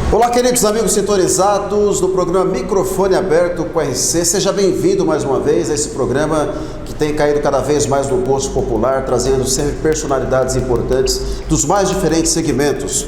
Olá, queridos amigos sintonizados do programa Microfone Aberto com RC. Seja bem-vindo mais uma vez a esse programa que tem caído cada vez mais no gosto popular, trazendo sempre personalidades importantes dos mais diferentes segmentos.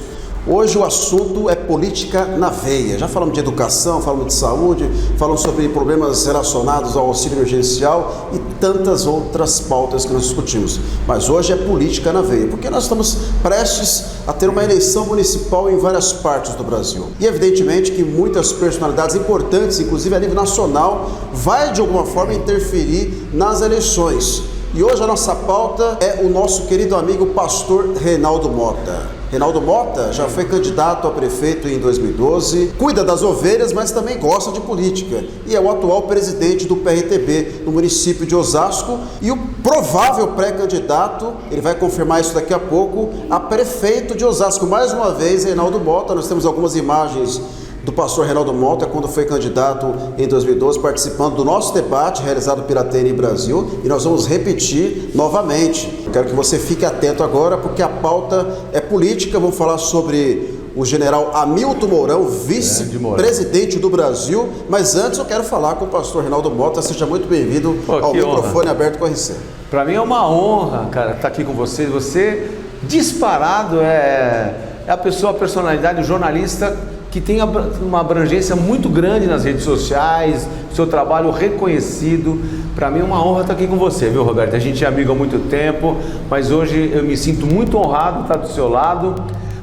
Hoje o assunto é política na veia. Já falamos de educação, falamos de saúde, falamos sobre problemas relacionados ao auxílio emergencial e tantas outras pautas que nós discutimos. Mas hoje é política na veia, porque nós estamos prestes a ter uma eleição municipal em várias partes do Brasil. E evidentemente que muitas personalidades importantes, inclusive a nível nacional, vai de alguma forma interferir nas eleições. E hoje a nossa pauta é o nosso querido amigo pastor Reinaldo Mota. Reinaldo Mota já foi candidato a prefeito em 2012, cuida das ovelhas, mas também gosta de política e é o atual presidente do PRTB no município de Osasco e o provável pré-candidato, ele vai confirmar isso daqui a pouco, a prefeito de Osasco. Mais uma vez, Reinaldo Mota, nós temos algumas imagens do pastor Reinaldo Mota, quando foi candidato em 2012, participando do nosso debate realizado pela TNI Brasil, e nós vamos repetir novamente. Eu quero que você fique atento agora, porque a pauta é política. Vamos falar sobre o general Hamilton Mourão, vice-presidente do Brasil, mas antes eu quero falar com o pastor Reinaldo Mota. Seja muito bem-vindo ao Microfone Aberto com a RC. Para mim é uma honra, cara, estar aqui com vocês. Você, disparado, é a personalidade, o jornalista que tem uma abrangência muito grande nas redes sociais, seu trabalho reconhecido. Para mim é uma honra estar aqui com você, viu, Roberto? A gente é amigo há muito tempo, mas hoje eu me sinto muito honrado de estar do seu lado,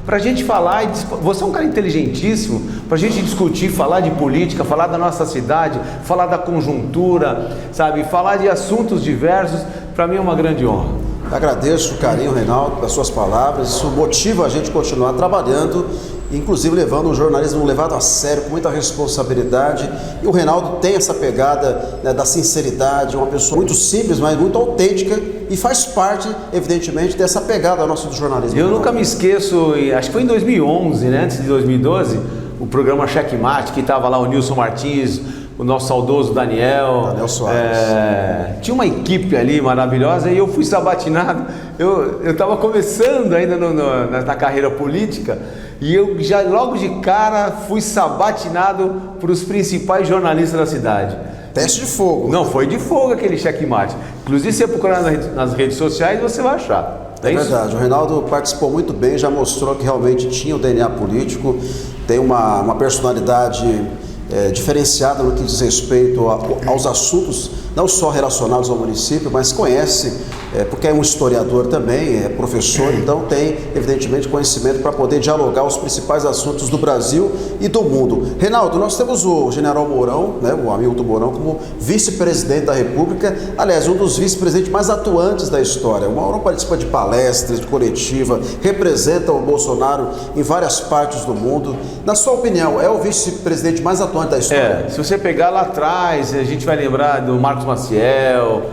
para a gente falar, você é um cara inteligentíssimo, para a gente discutir, falar de política, falar da nossa cidade, falar da conjuntura, sabe, falar de assuntos diversos. Para mim é uma grande honra. Agradeço o carinho, Reinaldo, das suas palavras. Isso motiva a gente a continuar trabalhando, inclusive levando o jornalismo levado a sério, com muita responsabilidade. E o Reinaldo tem essa pegada, né, da sinceridade, uma pessoa muito simples, mas muito autêntica, e faz parte, evidentemente, dessa pegada nossa do jornalismo. Eu nunca me esqueço, acho que foi em 2011, né, antes de 2012, o programa Checkmate, que estava lá o Nilson Martins, o nosso saudoso Daniel Soares. Tinha uma equipe ali maravilhosa e eu fui sabatinado. Eu estava começando ainda na carreira política e eu já logo de cara fui sabatinado para os principais jornalistas da cidade. Teste de fogo. Não, foi de fogo aquele checkmate. Inclusive, se você procurar nas redes sociais, você vai achar. É verdade, o Reinaldo participou muito bem, já mostrou que realmente tinha o DNA político, tem uma personalidade diferenciada no que diz respeito aos assuntos, não só relacionados ao município, mas conhece, porque é um historiador também, é professor, então tem, evidentemente, conhecimento para poder dialogar os principais assuntos do Brasil e do mundo. Reinaldo, nós temos o general Mourão, né, o Hamilton Mourão, como vice-presidente da República, aliás, um dos vice-presidentes mais atuantes da história. O Mourão participa de palestras, de coletiva, representa o Bolsonaro em várias partes do mundo. Na sua opinião, é o vice-presidente mais atuante da história? Se você pegar lá atrás, a gente vai lembrar do Marcos Maciel,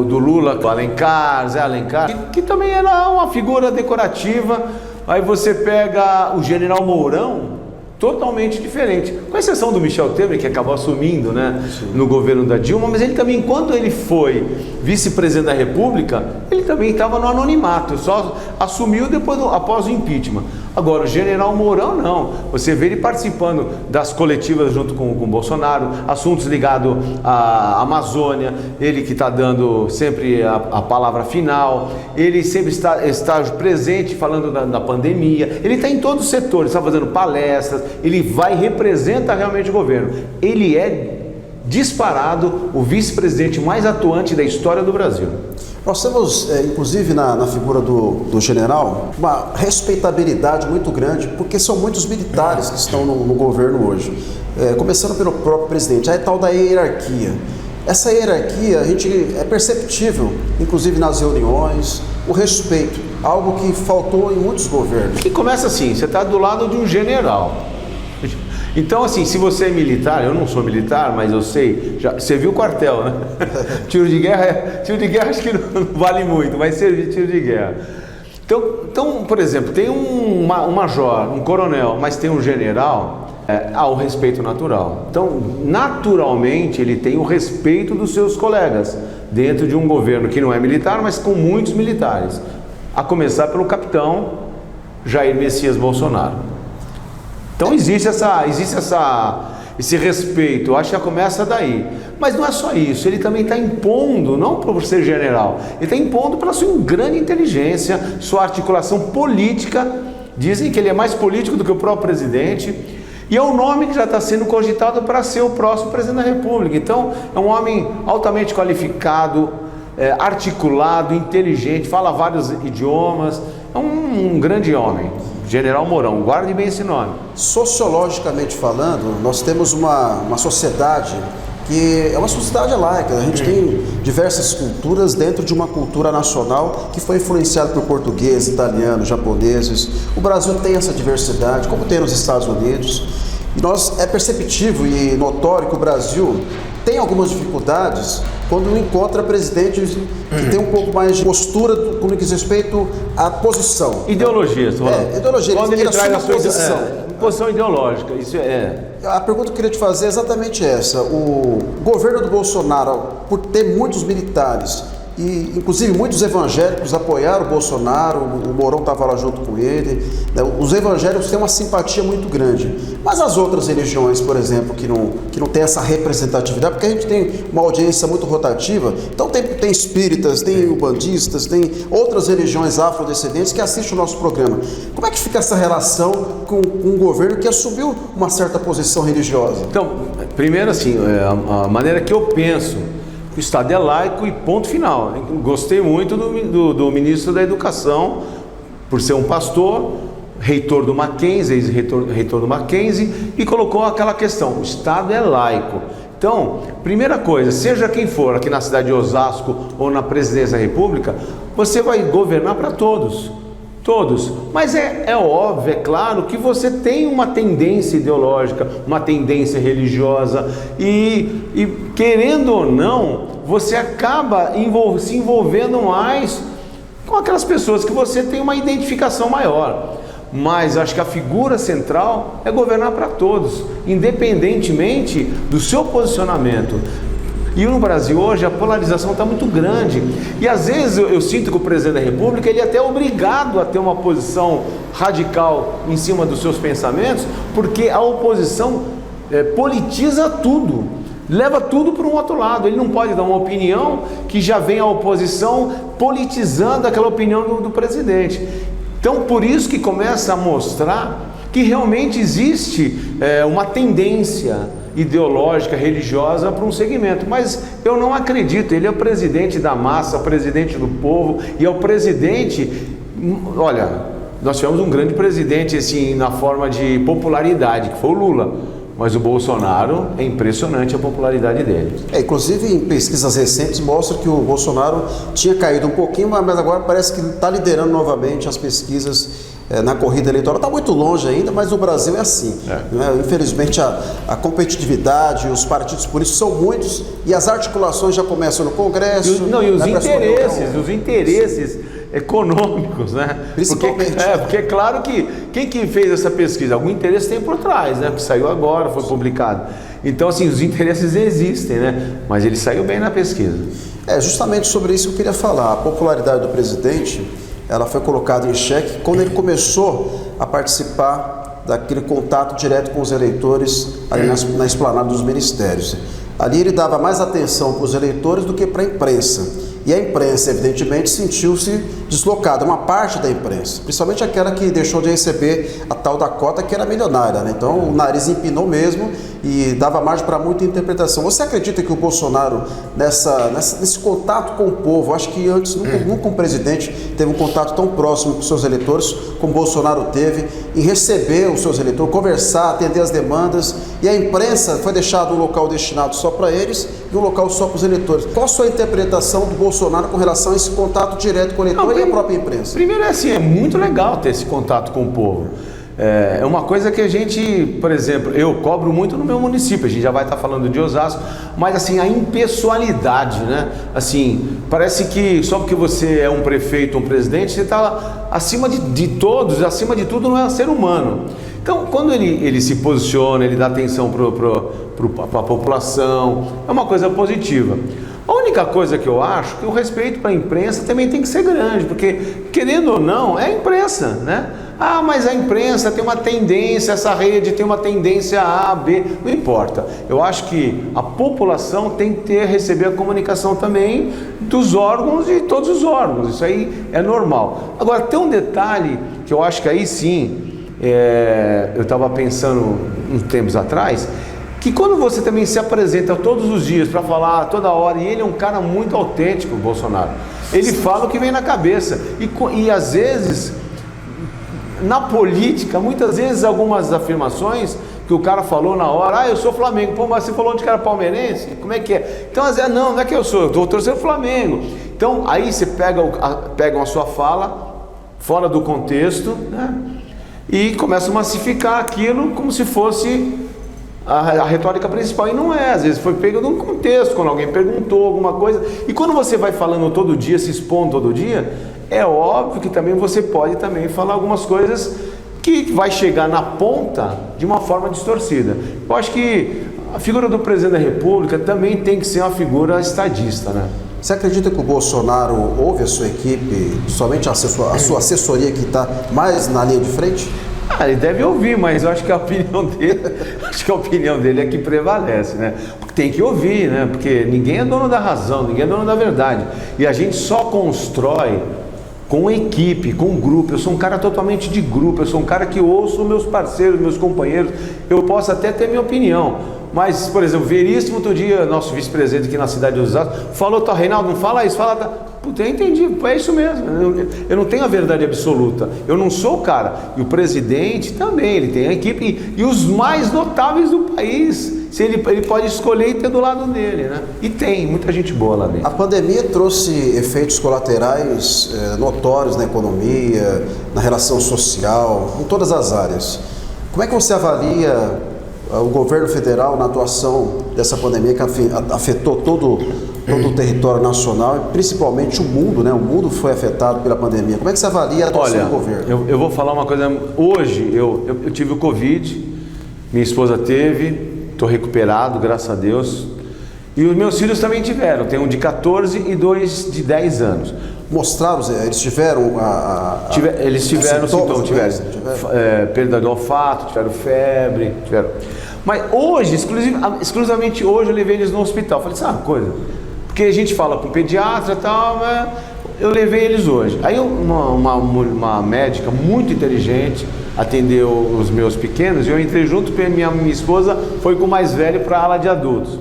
do Lula, do Alencar, Zé Alencar, que também era uma figura decorativa. Aí você pega o general Mourão, totalmente diferente, com exceção do Michel Temer, que acabou assumindo, né, no governo da Dilma, mas ele também, quando ele foi vice-presidente da República, ele também estava no anonimato, só assumiu após o impeachment. Agora, o general Mourão não, você vê ele participando das coletivas junto com o Bolsonaro, assuntos ligados à Amazônia, ele que está dando sempre a palavra final, ele sempre está presente falando da pandemia, ele está em todos os setores, está fazendo palestras, ele vai e representa realmente o governo. Ele é disparado o vice-presidente mais atuante da história do Brasil. Nós temos, inclusive na figura do general, uma respeitabilidade muito grande, porque são muitos militares que estão no governo hoje, começando pelo próprio presidente. Aí tal da hierarquia. Essa hierarquia é perceptível, inclusive nas reuniões, o respeito, algo que faltou em muitos governos. E começa assim, você está do lado de um general. Então, assim, se você é militar, eu não sou militar, mas eu sei, você viu o quartel, né? Tiro de guerra acho que não vale muito, vai servir tiro de guerra. Então, por exemplo, tem um major, um coronel, mas tem um general, há o respeito natural. Então, naturalmente, ele tem o respeito dos seus colegas, dentro de um governo que não é militar, mas com muitos militares. A começar pelo capitão Jair Messias Bolsonaro. Então existe esse respeito, eu acho que já começa daí. Mas não é só isso, ele também está impondo, não por ser general, ele está impondo pela sua grande inteligência, sua articulação política. Dizem que ele é mais político do que o próprio presidente, e é um nome que já está sendo cogitado para ser o próximo presidente da República. Então é um homem altamente qualificado, articulado, inteligente, fala vários idiomas, é um grande homem. General Mourão, guarde bem esse nome. Sociologicamente falando, nós temos uma sociedade que é uma sociedade laica. A gente tem diversas culturas dentro de uma cultura nacional que foi influenciada por portugueses, italianos, japoneses. O Brasil tem essa diversidade, como tem nos Estados Unidos. E é perceptível e notório que o Brasil tem algumas dificuldades quando encontra presidentes que tem um pouco mais de postura no que diz respeito à posição. Ideologia, ideologia. Quando ele traz a sua posição. Posição ideológica, isso é. A pergunta que eu queria te fazer é exatamente essa. O governo do Bolsonaro, por ter muitos militares e inclusive muitos evangélicos apoiaram o Bolsonaro, o Mourão estava lá junto com ele, né? Os evangélicos têm uma simpatia muito grande, mas as outras religiões, por exemplo, que não tem essa representatividade, porque a gente tem uma audiência muito rotativa, então tem espíritas, tem ubandistas, tem outras religiões afrodescendentes que assistem o nosso programa. Como é que fica essa relação com um governo que assumiu uma certa posição religiosa? Então, primeiro assim, a maneira que eu penso, o Estado é laico e ponto final. Gostei muito do ministro da Educação, por ser um pastor, reitor do Mackenzie, ex-reitor do Mackenzie, e colocou aquela questão: o Estado é laico. Então, primeira coisa, seja quem for aqui na cidade de Osasco ou na presidência da República, você vai governar para todos. Todos, mas é óbvio, é claro que você tem uma tendência ideológica, uma tendência religiosa e querendo ou não, você acaba se envolvendo mais com aquelas pessoas que você tem uma identificação maior. Mas acho que a figura central é governar para todos, independentemente do seu posicionamento. E no Brasil hoje a polarização está muito grande, e às vezes eu sinto que o presidente da República ele é até obrigado a ter uma posição radical em cima dos seus pensamentos, porque a oposição politiza tudo, leva tudo para um outro lado. Ele não pode dar uma opinião que já vem a oposição politizando aquela opinião do presidente. Então por isso que começa a mostrar que realmente existe uma tendência ideológica, religiosa para um segmento, mas eu não acredito. Ele é o presidente da massa, presidente do povo, e é o presidente. Olha, nós tivemos um grande presidente assim na forma de popularidade, que foi o Lula, mas o Bolsonaro, é impressionante a popularidade dele. Inclusive em pesquisas recentes mostra que o Bolsonaro tinha caído um pouquinho, mas agora parece que está liderando novamente as pesquisas na corrida eleitoral. Está muito longe ainda, mas no Brasil é assim. Né? Infelizmente a competitividade, os partidos políticos são muitos e as articulações já começam no Congresso. E os interesses econômicos, né? Principalmente. Porque é claro que quem que fez essa pesquisa? Algum interesse tem por trás, né? Que saiu agora, foi publicado. Então, assim, os interesses existem, né? Mas ele saiu bem na pesquisa. Justamente sobre isso que eu queria falar. A popularidade do presidente, ela foi colocada em xeque quando ele começou a participar daquele contato direto com os eleitores ali na esplanada dos ministérios. Ali ele dava mais atenção para os eleitores do que para a imprensa. E a imprensa, evidentemente, sentiu-se deslocada, uma parte da imprensa, principalmente aquela que deixou de receber a tal da cota que era milionária, né? Então o nariz empinou mesmo e dava margem para muita interpretação. Você acredita que o Bolsonaro, nesse contato com o povo, acho que antes nunca um presidente teve um contato tão próximo com os seus eleitores como o Bolsonaro teve, em receber os seus eleitores, conversar, atender as demandas, e a imprensa foi deixada um local destinado só para eles e um local só para os eleitores. Qual a sua interpretação do Bolsonaro com relação a esse contato direto com o eleitor e a própria imprensa? Primeiro é muito legal ter esse contato com o povo. É uma coisa que a gente, por exemplo, eu cobro muito no meu município, a gente já vai estar falando de Osasco, mas assim, a impessoalidade, né? Assim, parece que só porque você é um prefeito, um presidente, você está acima de todos, acima de tudo não é um ser humano. Então, quando ele se posiciona, ele dá atenção para a população, é uma coisa positiva. A única coisa que eu acho que o respeito para a imprensa também tem que ser grande, porque, querendo ou não, é a imprensa, né? Ah, mas a imprensa tem uma tendência, essa rede tem uma tendência A, B, não importa. Eu acho que a população tem que receber a comunicação também dos órgãos e todos os órgãos, isso aí é normal. Agora, tem um detalhe que eu acho que aí sim, eu estava pensando uns tempos atrás, que quando você também se apresenta todos os dias para falar toda hora, e ele é um cara muito autêntico, o Bolsonaro, ele fala o que vem na cabeça, e às vezes, na política, muitas vezes algumas afirmações que o cara falou na hora, eu sou Flamengo, pô, mas você falou de cara palmeirense, como é que é? Então, às vezes, não é que eu sou, eu estou torcendo Flamengo. Então, aí você pegam a sua fala fora do contexto, né? E começa a massificar aquilo como se fosse a retórica principal, e não é, às vezes foi pego num contexto, quando alguém perguntou alguma coisa, e quando você vai falando todo dia, se expondo todo dia, é óbvio que também você pode também falar algumas coisas que vai chegar na ponta de uma forma distorcida. Eu acho que a figura do presidente da República também tem que ser uma figura estadista, né? Você acredita que o Bolsonaro ouve a sua equipe, somente a sua assessoria que está mais na linha de frente? Ele deve ouvir, mas eu acho que a opinião dele é que prevalece, né? Porque tem que ouvir, né? Porque ninguém é dono da razão, ninguém é dono da verdade. E a gente só constrói com equipe, com grupo. Eu sou um cara totalmente de grupo, eu sou um cara que ouço meus parceiros, meus companheiros. Eu posso até ter minha opinião, mas, por exemplo, Veríssimo, outro dia, nosso vice-presidente aqui na cidade de Osasco, falou, Reinaldo, não fala isso, fala... Puta, eu entendi, é isso mesmo, eu não tenho a verdade absoluta, eu não sou o cara, e o presidente também, ele tem a equipe, e os mais notáveis do país, se ele pode escolher e ter do lado dele, né? E tem muita gente boa lá dentro. A pandemia trouxe efeitos colaterais notórios na economia, na relação social, em todas as áreas. Como é que você avalia o governo federal na atuação dessa pandemia que afetou todo o território nacional e principalmente o mundo, né? O mundo foi afetado pela pandemia. Como é que você avalia a atuação do governo? Eu vou falar uma coisa. Hoje eu tive o Covid, minha esposa teve, estou recuperado, graças a Deus. E os meus filhos também tiveram. Tem um de 14 e dois de 10 anos. Mostraram, eles tiveram eles tiveram sintomas, tiveram perda do olfato, tiveram febre, tiveram. Mas hoje, exclusivamente hoje, eu levei eles no hospital. Falei, sabe uma coisa? Porque a gente fala com pediatra e tal, mas eu levei eles hoje. Aí uma médica muito inteligente atendeu os meus pequenos e eu entrei junto, porque minha esposa foi com o mais velho para a ala de adultos.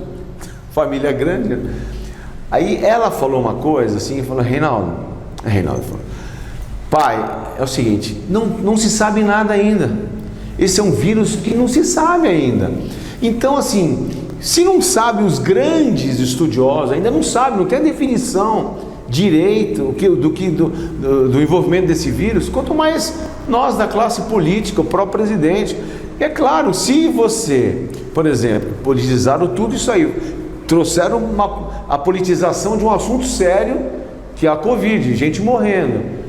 Família grande, né? Aí ela falou uma coisa assim, falou, Reinaldo falou, pai, é o seguinte, não se sabe nada ainda. Esse é um vírus que não se sabe ainda. Então, assim, se não sabe, os estudiosos ainda não sabem, não tem a definição direito do envolvimento desse vírus, quanto mais nós da classe política, o próprio presidente. E é claro, se você, por exemplo, politizaram tudo isso aí, trouxeram a politização de um assunto sério, que é a Covid, gente morrendo.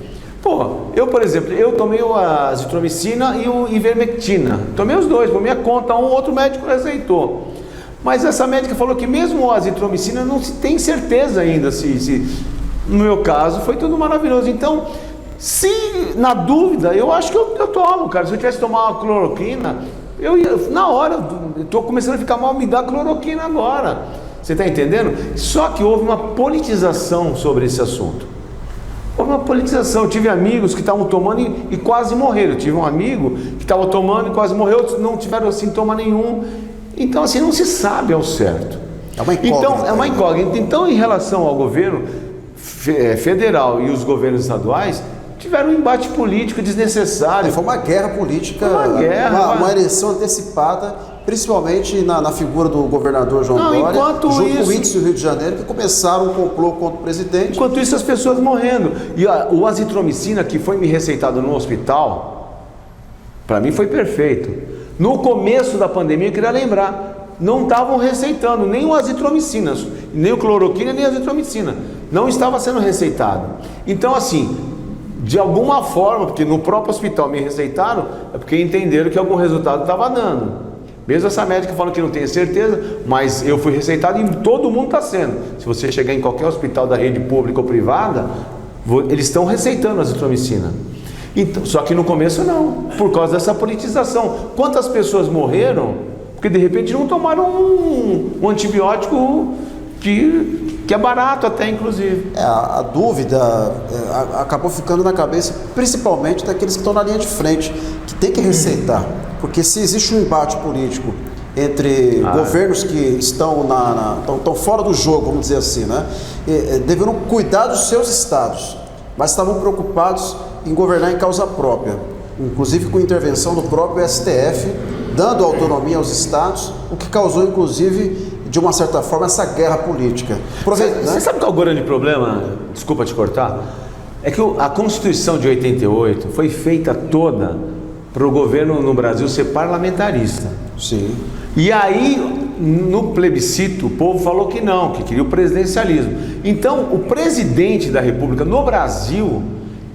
Pô, eu, por exemplo, eu tomei a azitromicina e o ivermectina. Tomei os dois, por minha conta, um outro médico receitou. Mas essa médica falou que mesmo a azitromicina não se tem certeza ainda se no meu caso, foi tudo maravilhoso. Então, se na dúvida, eu acho que eu tomo, cara. Se eu tivesse tomado uma cloroquina, eu ia, na hora, estou começando a ficar mal, me dá cloroquina agora. Você está entendendo? Só que houve uma politização sobre esse assunto. Houve uma politização. Eu tive amigos que estavam tomando e quase morreram. Eu tive um amigo que estava tomando e quase morreu, outros não tiveram sintoma nenhum. Então, assim, não se sabe ao certo. É uma incógnita. Então, é uma incógnita. Então, em relação ao governo federal e os governos estaduais, tiveram um embate político desnecessário. Foi uma guerra política, uma eleição antecipada, principalmente na figura do governador João Dória, junto com o índice do Rio de Janeiro, que começaram um complô contra o presidente. Enquanto isso, as pessoas morrendo. E o azitromicina, que foi me receitado no hospital, para mim foi perfeito. No começo da pandemia, eu queria lembrar, não estavam receitando nem o azitromicina, nem o cloroquina, nem a azitromicina. Não estava sendo receitado. Então, assim, de alguma forma, porque no próprio hospital me receitaram, é porque entenderam que algum resultado estava dando. Mesmo essa médica falando que não tem certeza, mas eu fui receitado e todo mundo está sendo. Se você chegar em qualquer hospital da rede pública ou privada, eles estão receitando a azitromicina. Então, só que no começo não, por causa dessa politização. Quantas pessoas morreram porque de repente não tomaram um antibiótico que é barato até, inclusive. A dúvida acabou ficando na cabeça, principalmente daqueles que estão na linha de frente, que tem que receitar. Porque se existe um embate político entre governos que estão fora do jogo, vamos dizer assim, né? Deveriam cuidar dos seus estados, mas estavam preocupados em governar em causa própria, inclusive com intervenção do próprio STF, dando autonomia aos estados, o que causou, inclusive, de uma certa forma, essa guerra política. Você sabe qual é o grande problema? Desculpa te cortar. É que a Constituição de 88 foi feita toda para o governo no Brasil ser parlamentarista. Sim. E aí, no plebiscito, o povo falou que não, que queria o presidencialismo. Então, o presidente da República no Brasil,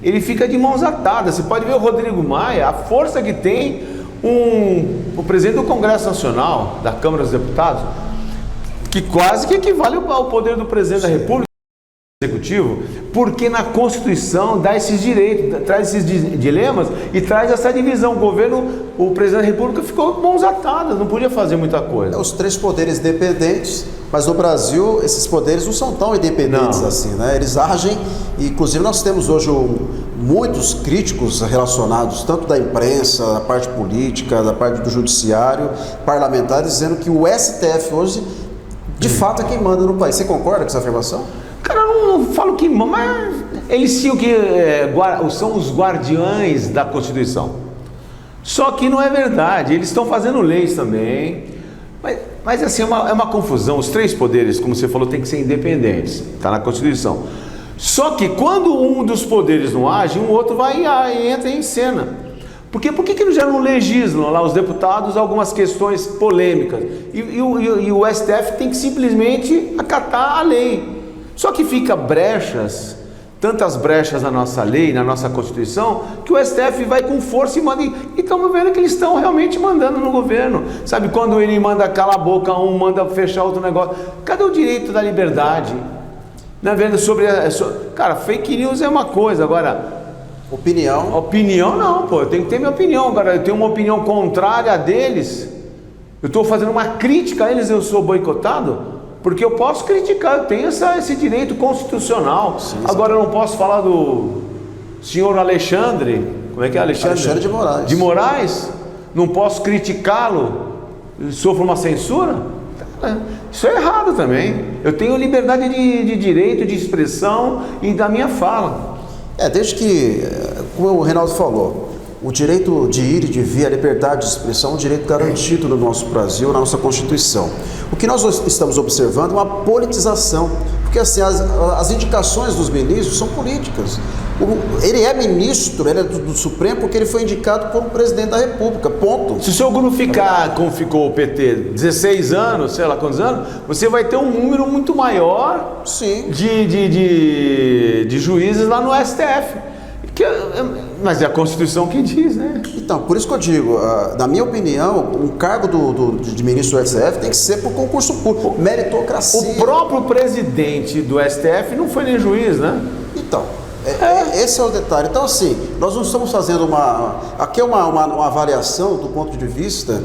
ele fica de mãos atadas. Você pode ver o Rodrigo Maia, a força que tem o presidente do Congresso Nacional, da Câmara dos Deputados, que quase que equivale ao poder do presidente da República, executivo, porque na Constituição dá esses direitos, traz esses dilemas e traz essa divisão. O presidente da República ficou com mãos atadas, não podia fazer muita coisa. Os três poderes independentes, mas no Brasil esses poderes não são tão independentes assim, né? Eles agem, e inclusive nós temos hoje muitos críticos relacionados, tanto da imprensa, da parte política, da parte do judiciário, parlamentares, dizendo que o STF hoje, de fato, é quem manda no país. Você concorda com essa afirmação? Cara, eu não falo que manda, mas eles sim são os guardiães da Constituição. Só que não é verdade, eles estão fazendo leis também. Mas assim, é uma confusão. Os três poderes, como você falou, tem que ser independentes. Está na Constituição. Só que quando um dos poderes não age, um outro vai e entra em cena. Porque por que já não legislam lá os deputados algumas questões polêmicas? E o STF tem que simplesmente acatar a lei. Só que fica brechas, tantas brechas na nossa lei, na nossa Constituição, que o STF vai com força e manda. E estamos vendo que eles estão realmente mandando no governo. Sabe, quando ele manda calar a boca um, manda fechar outro negócio. Cadê o direito da liberdade? Não é vendo cara, fake news é uma coisa, agora... Opinião não, pô, eu tenho que ter minha opinião. Agora, eu tenho uma opinião contrária a deles, eu estou fazendo uma crítica a eles, eu sou boicotado, porque eu posso criticar, eu tenho esse direito constitucional. Sim, agora eu não posso falar do senhor Alexandre, como é que é Alexandre? Alexandre de Moraes. De Moraes? Não posso criticá-lo, sofro uma censura? Isso é errado também. Eu tenho liberdade de direito, de expressão e da minha fala. Desde que, como o Reinaldo falou, o direito de ir e de vir, a liberdade de expressão é um direito garantido no nosso Brasil, na nossa Constituição. O que nós estamos observando é uma politização, porque assim, as indicações dos ministros são políticas. Ele é ministro, ele é do Supremo porque ele foi indicado por um presidente da República, ponto. Se o seu grupo ficar como ficou o PT, 16 anos, sei lá quantos anos, você vai ter um número muito maior Sim. de juízes lá no STF. Mas é a Constituição que diz, né? Então, por isso que eu digo, na minha opinião, um cargo de ministro do STF tem que ser por concurso público, meritocracia. O próprio presidente do STF não foi nem juiz, né? Então, esse é o detalhe. Então, assim, nós não estamos fazendo aqui é uma avaliação do ponto de vista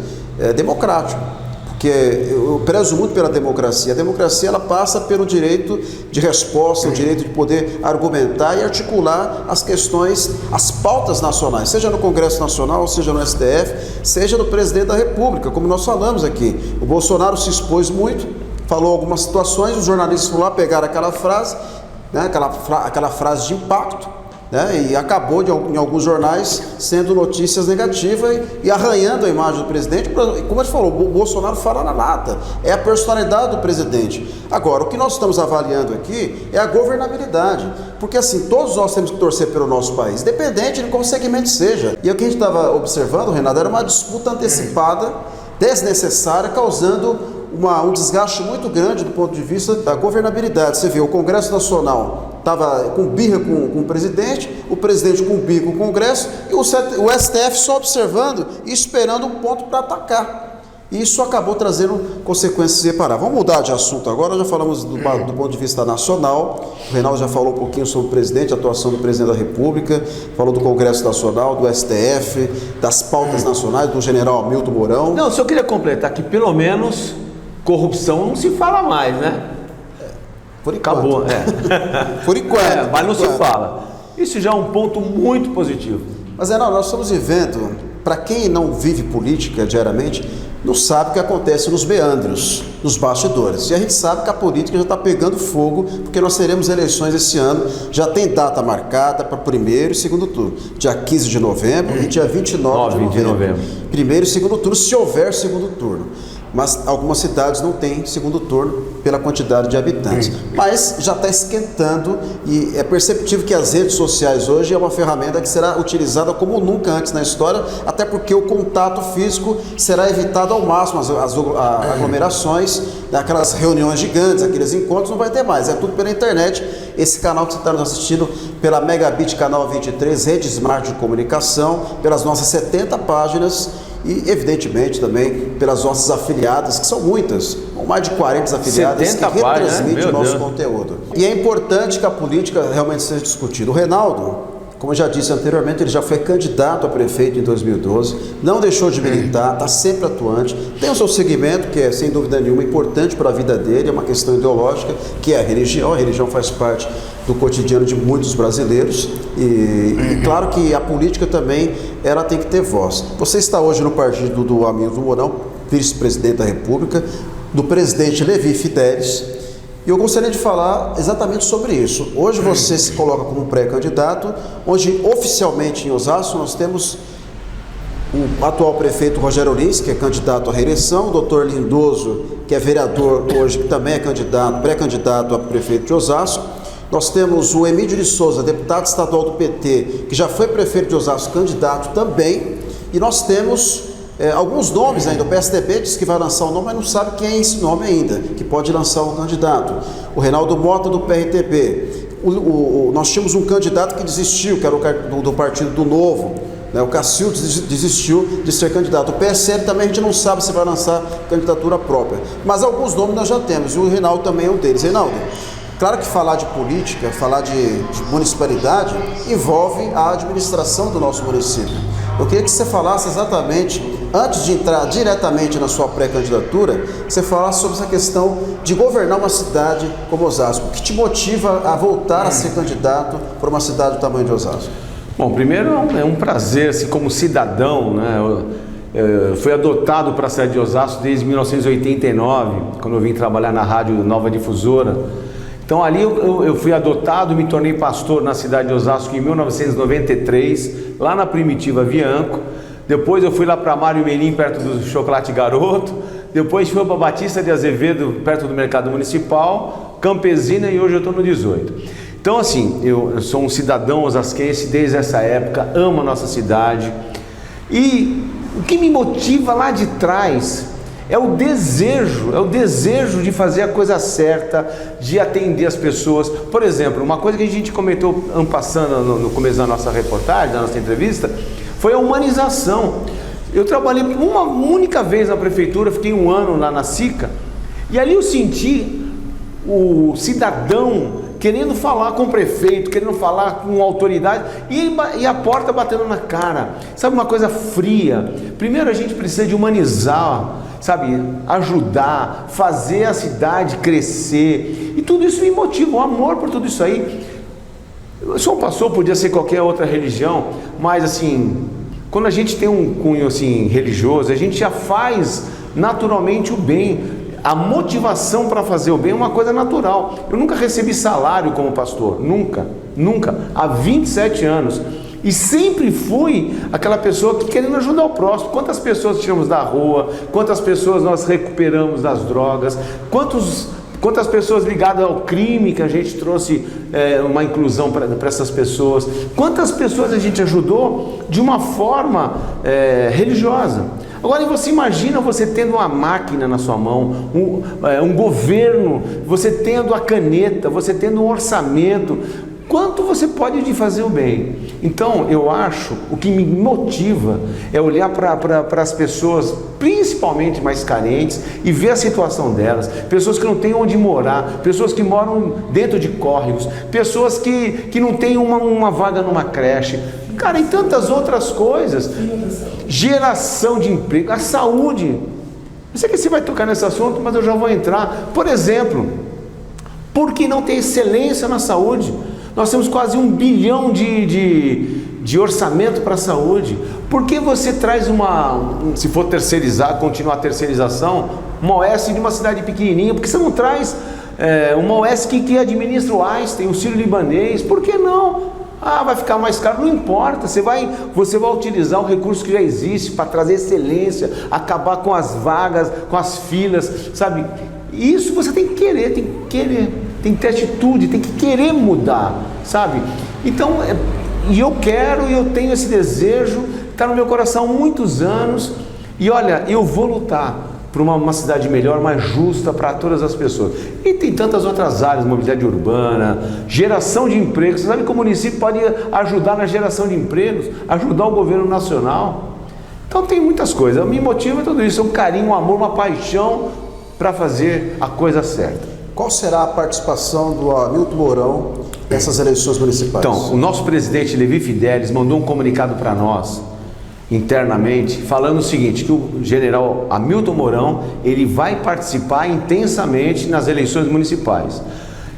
democrático. Porque eu prezo muito pela democracia. A democracia, ela passa pelo direito de resposta, o direito de poder argumentar e articular as questões, as pautas nacionais, seja no Congresso Nacional, seja no STF, seja no presidente da República, como nós falamos aqui. O Bolsonaro se expôs muito, falou algumas situações, os jornalistas foram lá, pegaram aquela frase, né, aquela frase de impacto, né, e acabou em alguns jornais sendo notícias negativas e arranhando a imagem do presidente. Como a gente falou, o Bolsonaro fala na lata, é a personalidade do presidente. Agora, o que nós estamos avaliando aqui é a governabilidade, porque assim, todos nós temos que torcer pelo nosso país, independente de qual segmento seja. E o que a gente estava observando, Renato, era uma disputa antecipada, desnecessária, causando um desgaste muito grande do ponto de vista da governabilidade. Você vê, o Congresso Nacional estava com birra com o presidente com birra com o Congresso, e o STF só observando e esperando um ponto para atacar. E isso acabou trazendo consequências irreparáveis. Vamos mudar de assunto agora, já falamos do ponto de vista nacional. O Reinaldo já falou um pouquinho sobre o presidente, a atuação do presidente da República, falou do Congresso Nacional, do STF, das pautas nacionais, do general Hamilton Mourão. Não, só queria completar que pelo menos corrupção não se fala mais, né? Por enquanto. Acabou, Por enquanto. Mas não se fala. Isso já é um ponto muito positivo. Mas Reinaldo, nós estamos vivendo, para quem não vive política diariamente, não sabe o que acontece nos meandros, nos bastidores. E a gente sabe que a política já está pegando fogo, porque nós teremos eleições esse ano, já tem data marcada para primeiro e segundo turno. Dia 15 de novembro e dia 29 de novembro. Primeiro e segundo turno, se houver segundo turno. Mas algumas cidades não têm segundo turno pela quantidade de habitantes. Mas já está esquentando e é perceptível que as redes sociais hoje é uma ferramenta que será utilizada como nunca antes na história, até porque o contato físico será evitado ao máximo, as aglomerações, aquelas reuniões gigantes, aqueles encontros, não vai ter mais, é tudo pela internet. Esse canal que você está nos assistindo pela Megabit Canal 23, Rede Smart de Comunicação, pelas nossas 70 páginas, e, evidentemente, também pelas nossas afiliadas, que são muitas, mais de 40 afiliadas que retransmitem o nosso conteúdo. E é importante que a política realmente seja discutida. O Reinaldo, como eu já disse anteriormente, ele já foi candidato a prefeito em 2012, não deixou de militar, está sempre atuante, tem o seu segmento, que é, sem dúvida nenhuma, importante para a vida dele, é uma questão ideológica, que é a religião faz parte do cotidiano de muitos brasileiros, e claro que a política também, ela tem que ter voz. Você está hoje no partido do Hamilton Mourão, vice-presidente da República, do presidente Levi Fidelis, e eu gostaria de falar exatamente sobre isso. Hoje você se coloca como pré-candidato, onde oficialmente em Osasco nós temos o atual prefeito Rogério Lins, que é candidato à reeleição, o doutor Lindoso, que é vereador hoje, que também é pré-candidato a prefeito de Osasco. Nós temos o Emílio de Souza, deputado estadual do PT, que já foi prefeito de Osasco, candidato também. E nós temos alguns nomes ainda. O PSDB diz que vai lançar um nome, mas não sabe quem é esse nome ainda, que pode lançar um candidato. O Reinaldo Mota, do PRTB. Nós tínhamos um candidato que desistiu, que era do Partido do Novo. O Cacildo desistiu de ser candidato. O PSL também a gente não sabe se vai lançar candidatura própria. Mas alguns nomes nós já temos, e o Reinaldo também é um deles. Reinaldo, claro que falar de política, falar de municipalidade, envolve a administração do nosso município. Eu queria que você falasse exatamente, antes de entrar diretamente na sua pré-candidatura, você falasse sobre essa questão de governar uma cidade como Osasco. O que te motiva a voltar a ser candidato para uma cidade do tamanho de Osasco? Bom, primeiro é um prazer, assim, como cidadão, né? Eu fui adotado para a cidade de Osasco desde 1989, quando eu vim trabalhar na Rádio Nova Difusora. Então ali eu fui adotado, me tornei pastor na cidade de Osasco em 1993, lá na Primitiva Vianco. Depois eu fui lá para Mário Melim, perto do Chocolate Garoto. Depois fui para Batista de Azevedo, perto do Mercado Municipal, Campesina, e hoje eu estou no 18. Então assim, eu sou um cidadão osasquense desde essa época, amo a nossa cidade. E o que me motiva lá de trás é o desejo de fazer a coisa certa, de atender as pessoas. Por exemplo, uma coisa que a gente comentou no começo da nossa reportagem, da nossa entrevista, foi a humanização. Eu trabalhei uma única vez na prefeitura, fiquei 1 ano lá na SICA, e ali eu senti o cidadão querendo falar com o prefeito, querendo falar com autoridade, e a porta batendo na cara. Sabe, uma coisa fria. Primeiro a gente precisa de humanizar, sabe, ajudar, fazer a cidade crescer, e tudo isso me motiva, o amor por tudo isso aí. Eu sou um pastor, podia ser qualquer outra religião, mas assim, quando a gente tem um cunho assim religioso, a gente já faz naturalmente o bem. A motivação para fazer o bem é uma coisa natural. Eu nunca recebi salário como pastor, nunca, há 27 anos. E sempre fui aquela pessoa que querendo ajudar o próximo. Quantas pessoas tiramos da rua, quantas pessoas nós recuperamos das drogas, quantas pessoas ligadas ao crime que a gente trouxe uma inclusão para essas pessoas, quantas pessoas a gente ajudou de uma forma religiosa. Agora você imagina você tendo uma máquina na sua mão, um governo, você tendo a caneta, você tendo um orçamento. quanto você pode de fazer o bem. Então, eu acho, o que me motiva é olhar para as pessoas, principalmente mais carentes, e ver a situação delas, pessoas que não têm onde morar, pessoas que moram dentro de córregos, pessoas que não têm uma vaga numa creche, cara, e tantas outras coisas, geração de emprego, a saúde. Eu sei que você vai tocar nesse assunto, mas eu já vou entrar. Por exemplo, por que não ter excelência na saúde? Nós temos quase 1 bilhão de orçamento para a saúde. Por que você traz se for terceirizar, continuar a terceirização, uma OS de uma cidade pequenininha? Por que você não traz uma OS que administra o Einstein, o Sírio-Libanês? Por que não? Vai ficar mais caro, não importa, você vai utilizar o recurso que já existe para trazer excelência, acabar com as vagas, com as filas, sabe? Isso você tem que querer, tem que ter atitude, tem que querer mudar, sabe? Então, eu tenho esse desejo, está no meu coração há muitos anos, e olha, eu vou lutar para uma cidade melhor, mais justa para todas as pessoas. E tem tantas outras áreas, mobilidade urbana, geração de empregos. Você sabe que o município pode ajudar na geração de empregos, ajudar o governo nacional. Então tem muitas coisas. Me motiva tudo isso, um carinho, um amor, uma paixão para fazer a coisa certa. Qual será a participação do Hamilton Mourão nessas eleições municipais? Então, o nosso presidente Levi Fidelis mandou um comunicado para nós, internamente, falando o seguinte, que o general Hamilton Mourão, ele vai participar intensamente nas eleições municipais.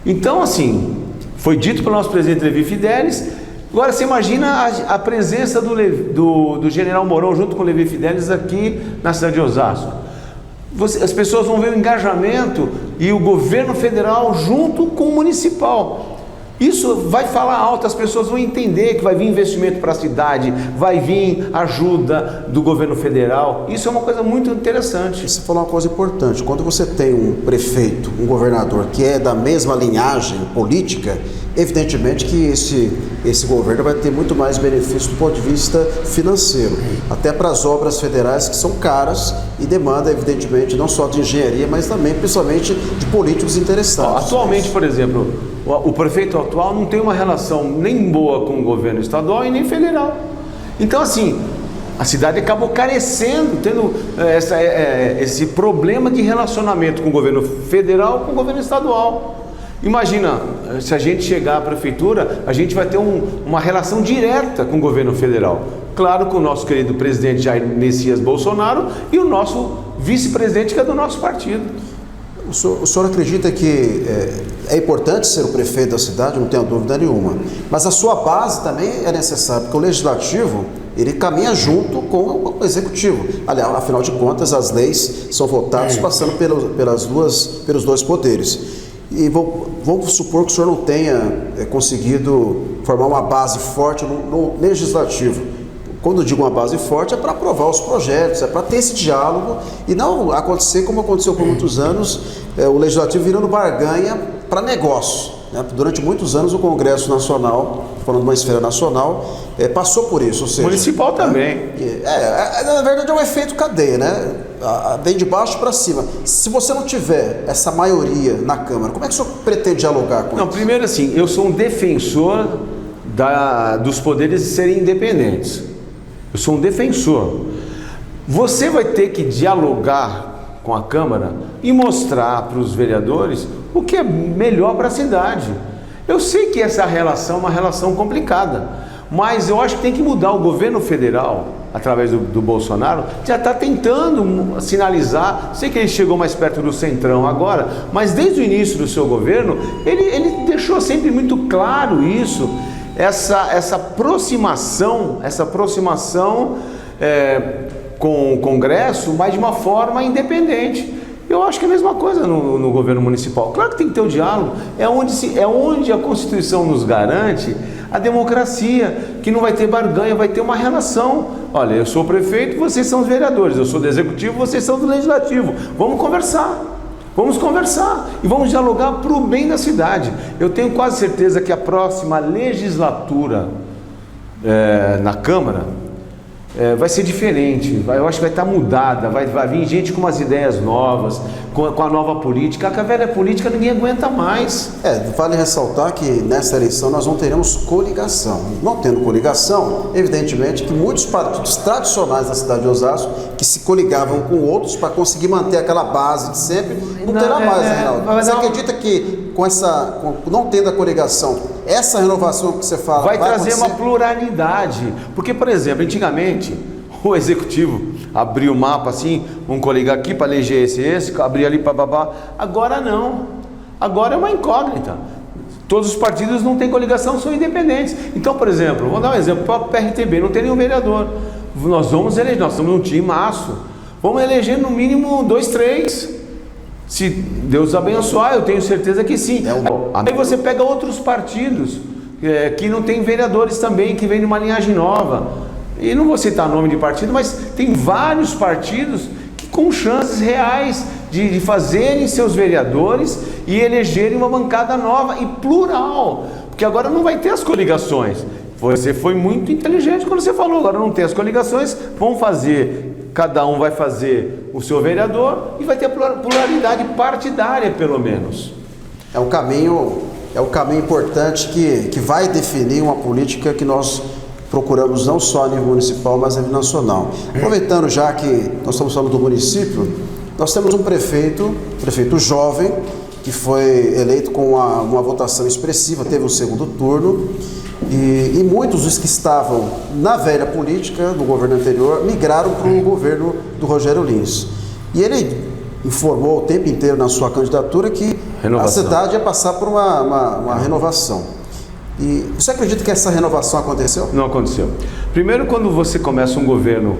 Então, assim, foi dito pelo nosso presidente Levi Fidelis. Agora, você imagina a presença do general Mourão junto com o Levi Fidelis aqui na cidade de Osasco. As pessoas vão ver o engajamento e o governo federal junto com o municipal. Isso vai falar alto, as pessoas vão entender que vai vir investimento para a cidade, vai vir ajuda do governo federal. Isso é uma coisa muito interessante. Você falou uma coisa importante, quando você tem um prefeito, um governador que é da mesma linhagem política, evidentemente que esse governo vai ter muito mais benefício do ponto de vista financeiro, até para as obras federais que são caras e demanda, evidentemente, não só de engenharia, mas também, principalmente, de políticos interessados. Atualmente, por exemplo, o prefeito atual não tem uma relação nem boa com o governo estadual e nem federal. Então, assim, a cidade acabou carecendo, tendo esse problema de relacionamento com o governo federal e com o governo estadual. Imagina, se a gente chegar à prefeitura, a gente vai ter uma relação direta com o governo federal. Claro, com o nosso querido presidente Jair Messias Bolsonaro e o nosso vice-presidente, que é do nosso partido. O senhor acredita que é importante ser o prefeito da cidade, não tenho dúvida nenhuma, mas a sua base também é necessária, porque o legislativo, ele caminha junto com o executivo. Aliás, afinal de contas, as leis são votadas passando pelos dois poderes. E vamos supor que o senhor não tenha conseguido formar uma base forte no legislativo. Quando eu digo uma base forte, é para aprovar os projetos, é para ter esse diálogo e não acontecer como aconteceu por muitos anos, o Legislativo virando barganha para negócio. Né? Durante muitos anos o Congresso Nacional, falando de uma esfera nacional, passou por isso. Ou seja, municipal também. Na verdade é um efeito cadeia, né? Vem de baixo para cima. Se você não tiver essa maioria na Câmara, como é que o senhor pretende dialogar com isso? Primeiro assim, eu sou um defensor dos poderes serem independentes. Eu sou um defensor. Você vai ter que dialogar com a Câmara e mostrar para os vereadores o que é melhor para a cidade. Eu sei que essa relação é uma relação complicada, mas eu acho que tem que mudar. O governo federal, através do Bolsonaro, já está tentando sinalizar. Sei que ele chegou mais perto do centrão agora, mas desde o início do seu governo, ele deixou sempre muito claro isso. Essa aproximação com o Congresso, mas de uma forma independente. Eu acho que é a mesma coisa no governo municipal. Claro que tem que ter o diálogo, é onde a Constituição nos garante a democracia, que não vai ter barganha, vai ter uma relação. Olha, eu sou o prefeito, vocês são os vereadores, eu sou do executivo, vocês são do legislativo. Vamos conversar e vamos dialogar para o bem da cidade. Eu tenho quase certeza que a próxima legislatura na Câmara, vai ser diferente, eu acho que vai estar mudada, vai vir gente com umas ideias novas, com a nova política. A velha política ninguém aguenta mais. Vale ressaltar que nessa eleição nós não teremos coligação. Não tendo coligação, evidentemente que muitos partidos tradicionais da cidade de Osasco, que se coligavam com outros para conseguir manter aquela base de sempre, não terá mais, Reinaldo. Você acredita que não tendo a coligação, essa renovação que você fala vai trazer acontecer? uma pluralidade? Porque, por exemplo, antigamente o executivo abria o mapa assim, vamos coligar aqui para eleger esse, abrir ali para babá. Agora não. Agora é uma incógnita. Todos os partidos não têm coligação, são independentes. Então, por exemplo, vou dar um exemplo, o próprio PRTB não tem nenhum vereador. Nós vamos eleger, nós estamos num time maço. Vamos eleger no mínimo 2, 3. Se Deus abençoar, eu tenho certeza que sim. Aí você pega outros partidos que não tem vereadores também, que vêm de uma linhagem nova. E não vou citar nome de partido, mas tem vários partidos que com chances reais de fazerem seus vereadores e elegerem uma bancada nova e plural. Porque agora não vai ter as coligações. Você foi muito inteligente quando você falou, agora não tem as coligações, vão fazer... Cada um vai fazer o seu vereador e vai ter pluralidade partidária, pelo menos. É um caminho importante que vai definir uma política que nós procuramos não só a nível municipal, mas a nível nacional. Aproveitando já que nós estamos falando do município, nós temos um prefeito jovem, que foi eleito com uma votação expressiva, teve um segundo turno, e muitos dos que estavam na velha política do governo anterior migraram para o governo do Rogério Lins. E ele informou o tempo inteiro na sua candidatura que a cidade ia passar por uma renovação. E você acredita que essa renovação aconteceu? Não aconteceu. Primeiro, quando você começa um governo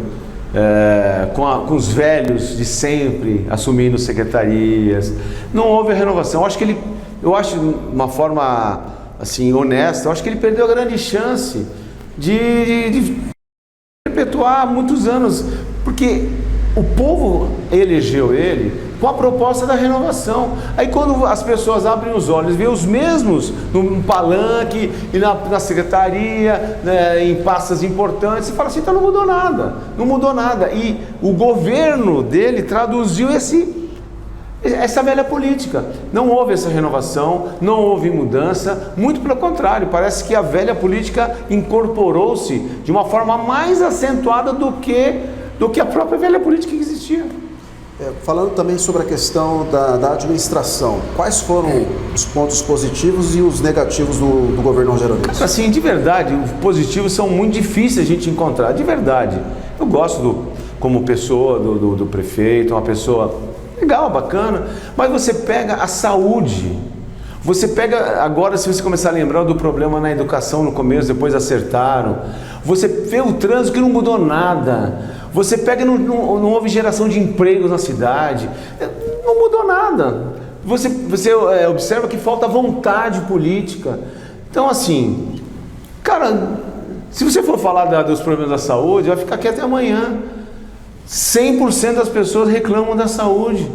com os velhos de sempre assumindo secretarias, não houve a renovação. Eu acho de uma forma assim, honesta, eu acho que ele perdeu a grande chance de perpetuar muitos anos, porque o povo elegeu ele com a proposta da renovação. Aí quando as pessoas abrem os olhos, vê os mesmos no palanque e na secretaria, né, em pastas importantes, e fala assim, então não mudou nada. E o governo dele traduziu essa velha política. Não houve essa renovação, não houve mudança, muito pelo contrário, parece que a velha política incorporou-se de uma forma mais acentuada do que a própria velha política que existia. Falando também sobre a questão da administração, quais foram os pontos positivos e os negativos do governo Rogério Lins? Assim, de verdade, os positivos são muito difíceis a gente encontrar, de verdade. Eu gosto como pessoa do prefeito, uma pessoa legal, bacana, mas você pega a saúde, você pega agora, se você começar a lembrar do problema na educação no começo, depois acertaram, você vê o trânsito que não mudou nada, você pega, não houve geração de empregos na cidade, não mudou nada, você observa que falta vontade política. Então assim, cara, se você for falar dos problemas da saúde, vai ficar aqui até amanhã. 100% das pessoas reclamam da saúde.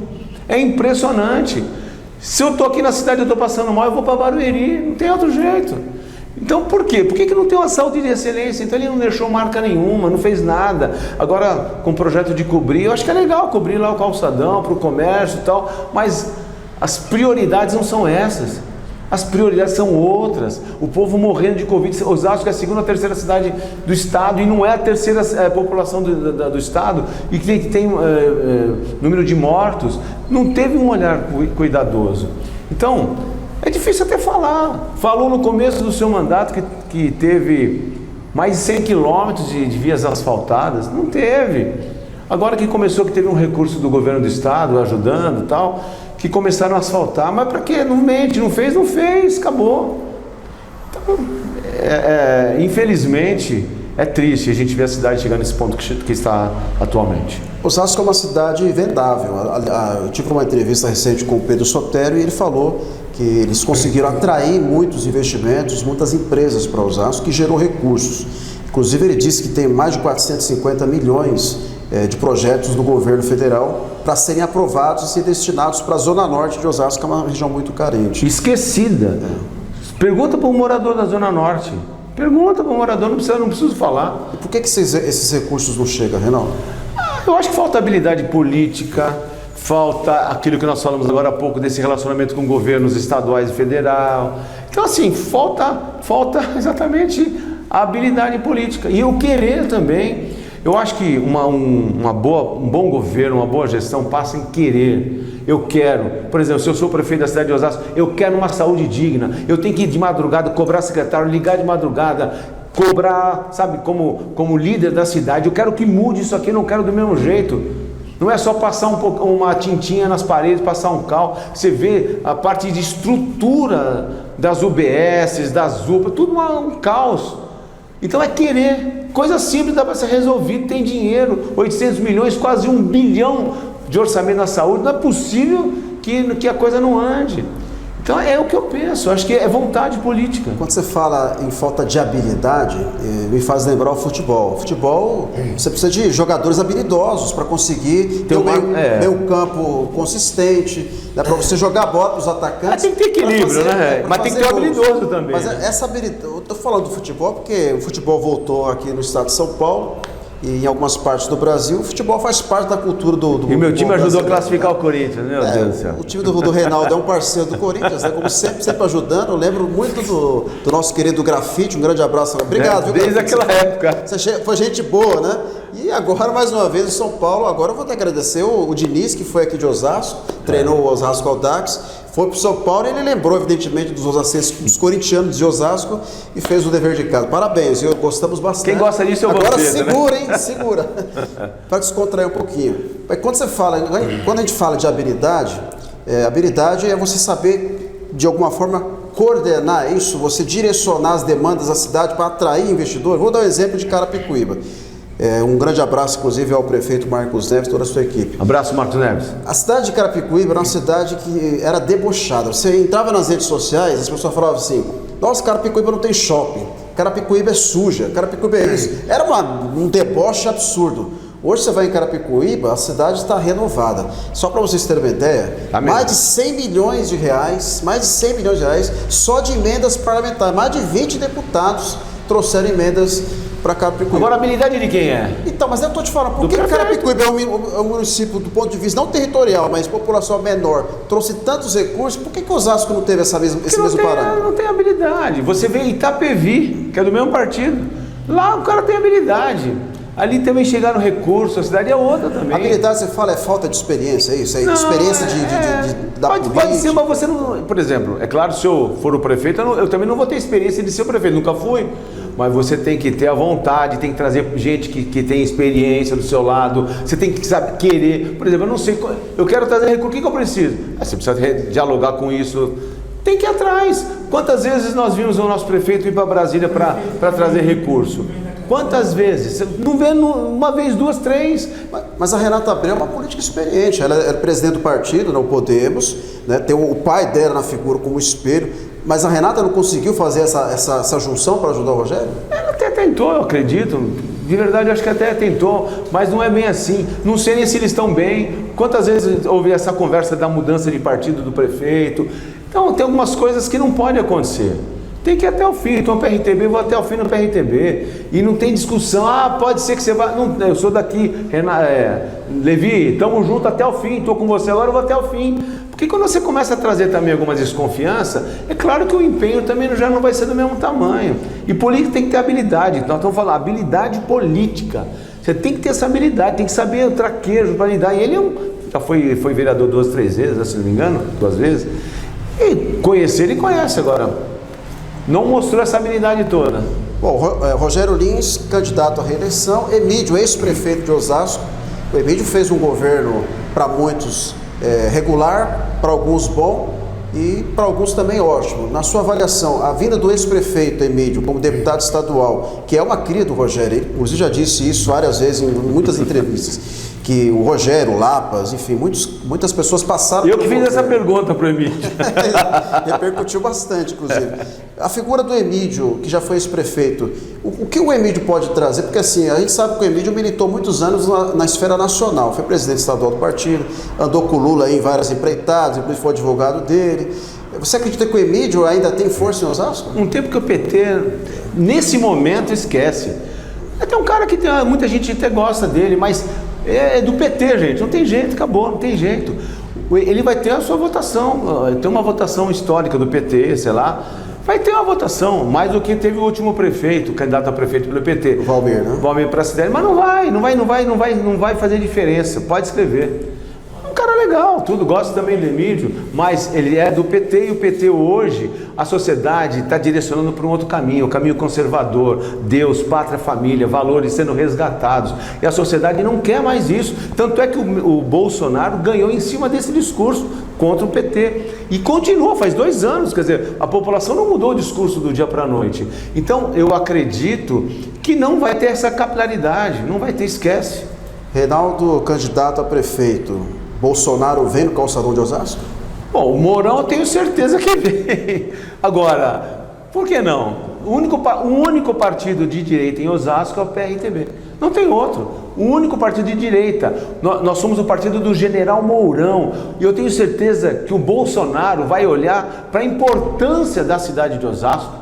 É impressionante. Se eu estou aqui na cidade e estou passando mal, eu vou para Barueri, não tem outro jeito. Então por quê? Por que não tem uma saúde de excelência? Então ele não deixou marca nenhuma, não fez nada. Agora, com o projeto de cobrir, eu acho que é legal cobrir lá o calçadão para o comércio e tal, mas as prioridades não são essas. As prioridades são outras. O povo morrendo de Covid. Osasco é a segunda ou terceira cidade do estado e não é a terceira população do estado e que tem número de mortos. Não teve um olhar cuidadoso. Então, é difícil até falar. Falou no começo do seu mandato que teve mais de 100 quilômetros de vias asfaltadas. Não teve. Agora que começou, que teve um recurso do governo do estado ajudando e tal, que começaram a asfaltar, mas para quê? Não mente, não fez, acabou. Então, infelizmente, é triste a gente ver a cidade chegar nesse ponto que está atualmente. Osasco é uma cidade vendável. Eu tive uma entrevista recente com o Pedro Sotério e ele falou que eles conseguiram atrair muitos investimentos, muitas empresas para Osasco, que gerou recursos. Inclusive, ele disse que tem mais de 450 milhões de projetos do governo federal para serem aprovados e ser destinados para a Zona Norte de Osasco, que é uma região muito carente. Esquecida. Pergunta para um morador da Zona Norte. Pergunta para o morador, não preciso falar. E por que esses recursos não chegam, Reinaldo? Eu acho que falta habilidade política, falta aquilo que nós falamos agora há pouco desse relacionamento com governos estaduais e federal. Então, assim, falta exatamente a habilidade política e o querer também. Eu acho que um bom governo, uma boa gestão passa em querer. Eu quero, por exemplo, se eu sou prefeito da cidade de Osasco, eu quero uma saúde digna. Eu tenho que ir de madrugada, cobrar secretário, ligar de madrugada, cobrar, sabe, como líder da cidade. Eu quero que mude isso aqui, não quero do mesmo jeito. Não é só passar uma tintinha nas paredes, passar um cal. Você vê a parte de estrutura das UBSs, das UPAs, tudo um caos. Então é querer. Coisa simples dá para ser resolvido, tem dinheiro, 800 milhões, quase 1 bilhão de orçamento na saúde. Não é possível que a coisa não ande. Então é o que eu penso, acho que é vontade política. Quando você fala em falta de habilidade, me faz lembrar o futebol. O futebol, você precisa de jogadores habilidosos para conseguir ter um meio campo consistente, para você jogar a bola para os atacantes. Tem que ter equilíbrio, né? Mas tem que ter habilidoso também. Mas essa habilidade, eu estou falando do futebol porque o futebol voltou aqui no estado de São Paulo. E em algumas partes do Brasil, o futebol faz parte da cultura do E meu time ajudou a classificar né? o Corinthians, meu Deus do céu. O time do Reinaldo é um parceiro do Corinthians, né? Como sempre ajudando. Eu lembro muito do nosso querido Grafite, um grande abraço. Obrigado, viu, desde aquela época. Você foi gente boa, né? E agora, mais uma vez, em São Paulo, agora eu vou até agradecer o Diniz, que foi aqui de Osasco, treinou o Osasco Audax, foi para o São Paulo e ele lembrou, evidentemente, dos osascenses, dos corintianos de Osasco e fez o dever de casa. Parabéns, gostamos bastante. Quem gosta disso eu agora você, segura, né? Hein? Segura. Para descontrair um pouquinho. Mas quando a gente fala de habilidade, habilidade é você saber, de alguma forma, coordenar isso, você direcionar as demandas da cidade para atrair investidor. Vou dar um exemplo de Carapicuíba. Um grande abraço, inclusive, ao prefeito Marcos Neves e toda a sua equipe. Abraço, Marcos Neves. A cidade de Carapicuíba era uma cidade que era debochada. Você entrava nas redes sociais, as pessoas falavam assim: nossa, Carapicuíba não tem shopping, Carapicuíba é suja, Carapicuíba é isso. Era um deboche absurdo. Hoje você vai em Carapicuíba, a cidade está renovada. Só para vocês terem uma ideia, mais de 100 milhões de reais só de emendas parlamentares. Mais de 20 deputados trouxeram emendas para Carapicuíba. Agora, a habilidade de quem é? Então, mas eu estou te falando, por que Carapicuíba é um município, do ponto de vista não territorial, mas população menor, trouxe tantos recursos, por que Osasco não teve esse mesmo parâmetro? Não tem habilidade. Você vê Itapevi, que é do mesmo partido, lá o cara tem habilidade. Ali também chegaram recursos, a cidade é outra também. Habilidade, você fala, é falta de experiência, é isso? É experiência da política? Pode ser, mas você não... Por exemplo, é claro, se eu for o prefeito, eu também não vou ter experiência de ser o prefeito, nunca fui. Mas você tem que ter a vontade, tem que trazer gente que tem experiência do seu lado, você tem que saber querer. Por exemplo, eu não sei, eu quero trazer recurso, o que eu preciso? Você precisa dialogar com isso, tem que ir atrás. Quantas vezes nós vimos o nosso prefeito ir para Brasília para trazer recurso? Quantas vezes? Você não vê uma vez, duas, três. Mas a Renata Abreu é uma política experiente, ela é presidente do partido, não Podemos, né? Tem o pai dela na figura como espelho. Mas a Renata não conseguiu fazer essa junção para ajudar o Rogério? Ela até tentou, eu acredito. De verdade, eu acho que até tentou, mas não é bem assim. Não sei nem se eles estão bem. Quantas vezes houve essa conversa da mudança de partido do prefeito? Então, tem algumas coisas que não podem acontecer. Tem que ir até o fim. Então, o PRTB, vou até o fim no PRTB. E não tem discussão. Pode ser que você vá... Não, eu sou daqui, Levi, estamos juntos até o fim. Estou com você agora, eu vou até o fim. Porque quando você começa a trazer também alguma desconfiança, é claro que o empenho também já não vai ser do mesmo tamanho. E política tem que ter habilidade. Nós estamos falando habilidade política. Você tem que ter essa habilidade, tem que saber o traquejo para lidar. E ele já foi vereador 2, 3 vezes, se não me engano, 2 vezes. E conhecer, ele conhece agora. Não mostrou essa habilidade toda. Bom, Rogério Lins, candidato à reeleição. Emídio, ex-prefeito de Osasco. O Emídio fez um governo, para muitos, regular, para alguns bom e para alguns também ótimo. Na sua avaliação, a vinda do ex-prefeito Emídio como deputado estadual, que é uma cria do Rogério, ele inclusive já disse isso várias vezes em muitas entrevistas, que o Rogério, o Lapas, enfim, muitas pessoas passaram... Eu que fiz essa pergunta para o Emídio. Repercutiu bastante, inclusive. A figura do Emídio, que já foi ex-prefeito, o que o Emídio pode trazer? Porque assim, a gente sabe que o Emídio militou muitos anos na esfera nacional, foi presidente estadual do partido, andou com o Lula em várias empreitadas, inclusive foi advogado dele. Você acredita que o Emídio ainda tem força em Osasco? Um tempo que o PT, nesse momento, esquece. Tem um cara que muita gente até gosta dele, mas é do PT, gente, não tem jeito, acabou, não tem jeito. Ele vai ter a sua votação, tem uma votação histórica do PT, sei lá, vai ter uma votação, mais do que teve o último prefeito, candidato a prefeito pelo PT. O Valmir, né? Valmir para a cidade, mas não vai fazer diferença, pode escrever. Um cara legal, tudo, gosta também do Emídio, mas ele é do PT e o PT hoje, a sociedade está direcionando para um outro caminho, o caminho conservador, Deus, pátria, família, valores sendo resgatados, e a sociedade não quer mais isso, tanto é que o Bolsonaro ganhou em cima desse discurso contra o PT, e continua, faz 2 anos, quer dizer, a população não mudou o discurso do dia para a noite. Então eu acredito que não vai ter essa capilaridade, não vai ter, esquece. Reinaldo, candidato a prefeito, Bolsonaro vem no calçadão de Osasco? Bom, o Mourão eu tenho certeza que vem. Agora, por que não? O único partido de direita em Osasco é o PRTB. Não tem outro. O único partido de direita. Nós somos o partido do General Mourão. E eu tenho certeza que o Bolsonaro vai olhar para a importância da cidade de Osasco.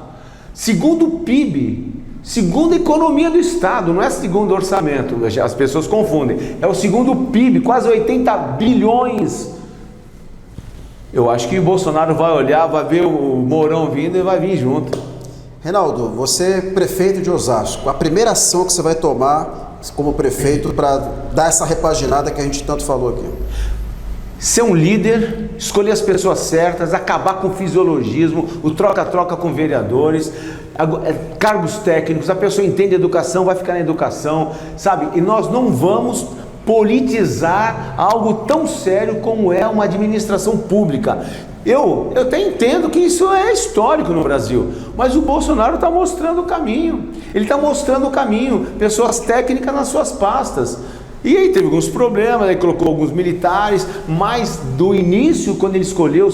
Segundo o PIB, segundo a economia do Estado, não é segundo o orçamento, as pessoas confundem. É o segundo PIB, quase 80 bilhões. Eu acho que o Bolsonaro vai olhar, vai ver o Mourão vindo e vai vir junto. Reinaldo, você é prefeito de Osasco. A primeira ação que você vai tomar como prefeito para dar essa repaginada que a gente tanto falou aqui? Ser um líder, escolher as pessoas certas, acabar com o fisiologismo, o troca-troca com vereadores, cargos técnicos, a pessoa entende educação, vai ficar na educação, sabe? E nós não vamos politizar algo tão sério como é uma administração pública. Eu até entendo que isso é histórico no Brasil, mas o Bolsonaro está mostrando o caminho. Ele está mostrando o caminho, pessoas técnicas nas suas pastas. E aí teve alguns problemas, aí colocou alguns militares, mas do início, quando ele escolheu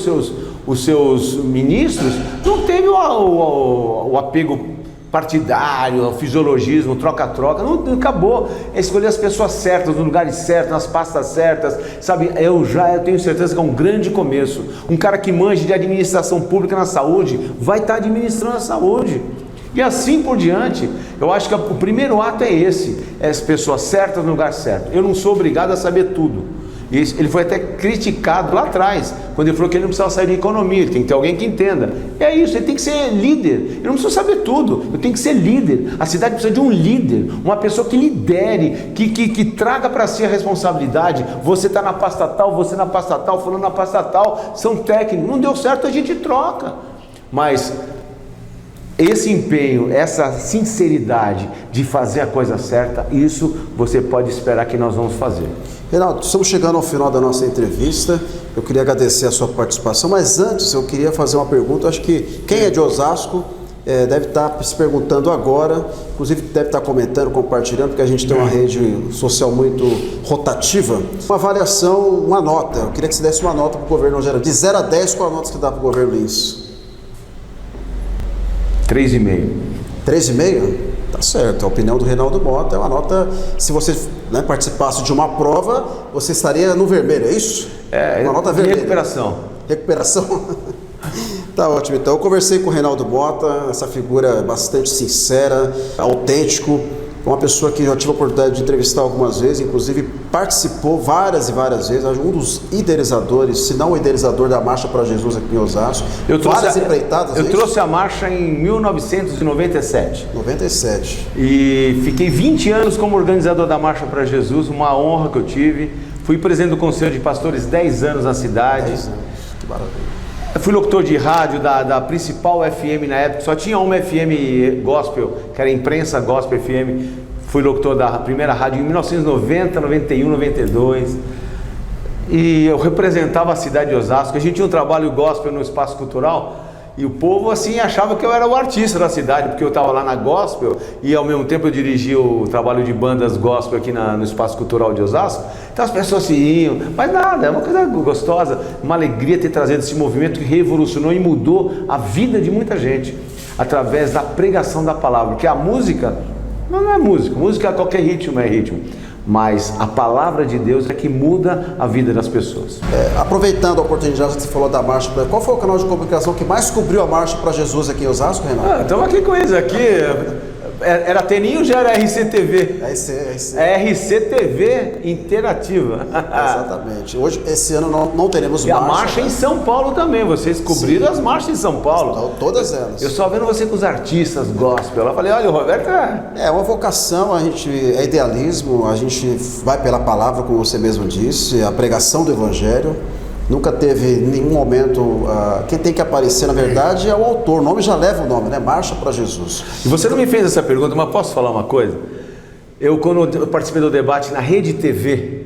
os seus ministros, não teve o apego partidário, o fisiologismo, o troca-troca, não acabou. É escolher as pessoas certas, nos lugares certos, nas pastas certas, sabe? Eu tenho certeza que é um grande começo. Um cara que manje de administração pública na saúde, vai estar administrando a saúde. E assim por diante. Eu acho que o primeiro ato é esse, é as pessoas certas no lugar certo. Eu não sou obrigado a saber tudo. E ele foi até criticado lá atrás, quando ele falou que ele não precisava sair de economia, ele tem que ter alguém que entenda. É isso, ele tem que ser líder. Eu não preciso saber tudo, eu tenho que ser líder. A cidade precisa de um líder, uma pessoa que lidere, que traga para si a responsabilidade. Você está na pasta tal, você na pasta tal, fulano na pasta tal, são técnicos. Não deu certo, a gente troca. Mas esse empenho, essa sinceridade de fazer a coisa certa, isso você pode esperar que nós vamos fazer. Reinaldo, estamos chegando ao final da nossa entrevista. Eu queria agradecer a sua participação, mas antes eu queria fazer uma pergunta. Eu acho que quem é de Osasco deve estar se perguntando agora, inclusive deve estar comentando, compartilhando, porque a gente tem uma rede social muito rotativa. Uma avaliação, uma nota. Eu queria que você desse uma nota para o governo geral. De 0 a 10, qual a nota que dá para o governo Lins? 3,5. 3,5? Tá certo, a opinião do Reinaldo Mota é uma nota, se você participasse de uma prova, você estaria no vermelho, é isso? Uma nota vermelha. Recuperação. Recuperação? Tá ótimo, então eu conversei com o Reinaldo Mota, essa figura bastante sincera, autêntico, uma pessoa que eu tive a oportunidade de entrevistar algumas vezes, inclusive participou várias e várias vezes, um dos idealizadores, se não o idealizador da Marcha para Jesus aqui em Osasco. Eu trouxe a marcha em 1997. 97. E fiquei 20 anos como organizador da Marcha para Jesus, uma honra que eu tive. Fui presidente do Conselho de Pastores 10 anos na cidade. 10 anos, que maravilha. Eu fui locutor de rádio da principal FM na época, só tinha uma FM gospel, que era a Imprensa Gospel FM. Fui locutor da primeira rádio em 1990, 91, 92. E eu representava a cidade de Osasco. A gente tinha um trabalho gospel no espaço cultural e o povo assim achava que eu era o artista da cidade, porque eu estava lá na gospel e ao mesmo tempo eu dirigia o trabalho de bandas gospel aqui no espaço cultural de Osasco. Então as pessoas se iam, mas nada, é uma coisa gostosa, uma alegria ter trazido esse movimento que revolucionou e mudou a vida de muita gente através da pregação da palavra, porque a música não é música, música qualquer ritmo é ritmo, mas a palavra de Deus é que muda a vida das pessoas. Aproveitando a oportunidade que você falou da marcha, qual foi o canal de comunicação que mais cobriu a marcha para Jesus aqui em Osasco, Renato? Estamos aqui com eles aqui. Era Teninho ou já era RCTV? RCTV Interativa. Exatamente. Hoje, esse ano, não teremos marcha. E a marcha em São Paulo também. Vocês cobriram as marchas em São Paulo. Então, todas elas. Eu só vendo você com os artistas gospel. Eu falei, olha, o Roberto é uma vocação, é idealismo, a gente vai pela palavra, como você mesmo disse, a pregação do Evangelho. Nunca teve nenhum momento. Quem tem que aparecer, na verdade, é o autor. O nome já leva o nome, né? Marcha para Jesus. E você não me fez essa pergunta, mas posso falar uma coisa? Quando eu participei do debate na Rede TV,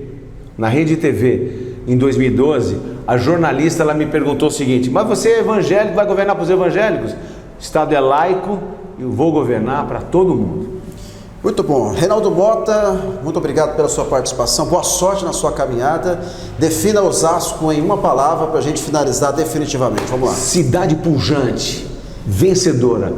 em 2012, a jornalista ela me perguntou o seguinte: mas você é evangélico, vai governar para os evangélicos? O Estado é laico e eu vou governar para todo mundo. Muito bom. Reinaldo Mota, muito obrigado pela sua participação. Boa sorte na sua caminhada. Defina Osasco em uma palavra para a gente finalizar definitivamente. Vamos lá. Cidade pujante, vencedora.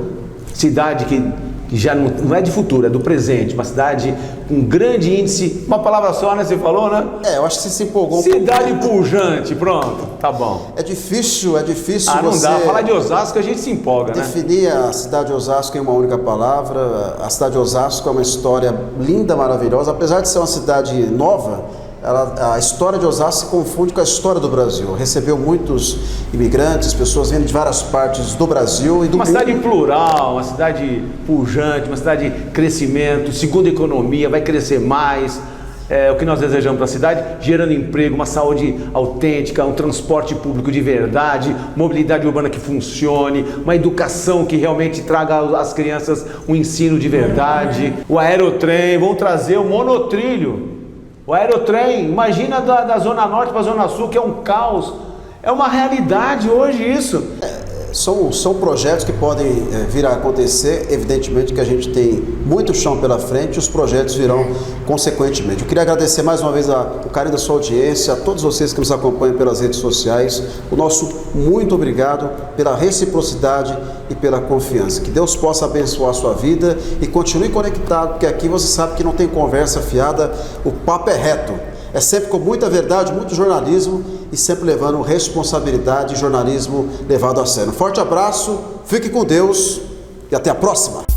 Cidade que já não é de futuro, é do presente. Uma cidade com grande índice. Uma palavra só, né? Você falou, né? Eu acho que você se empolgou Cidade pujante, pronto. Tá bom. É difícil não dá. Falar de Osasco a gente se empolga, né? Definir a cidade de Osasco em uma única palavra. A cidade de Osasco é uma história linda, maravilhosa. Apesar de ser uma cidade nova, a história de Osasco se confunde com a história do Brasil. Recebeu muitos imigrantes, pessoas vindo de várias partes do Brasil e do mundo. Uma cidade plural, uma cidade pujante, uma cidade de crescimento, segunda economia, vai crescer mais. O que nós desejamos para a cidade, gerando emprego, uma saúde autêntica, um transporte público de verdade, mobilidade urbana que funcione, uma educação que realmente traga às crianças um ensino de verdade, o aerotrem, vão trazer o monotrilho. O aerotrem, imagina da Zona Norte para a Zona Sul, que é um caos. É uma realidade hoje isso. São projetos que podem vir a acontecer. Evidentemente que a gente tem muito chão pela frente e os projetos virão consequentemente. Eu queria agradecer mais uma vez o carinho da sua audiência, a todos vocês que nos acompanham pelas redes sociais. O nosso muito obrigado pela reciprocidade e pela confiança. Que Deus possa abençoar a sua vida e continue conectado, porque aqui você sabe que não tem conversa fiada, o papo é reto. É sempre com muita verdade, muito jornalismo e sempre levando responsabilidade e jornalismo levado a sério. Um forte abraço, fique com Deus e até a próxima!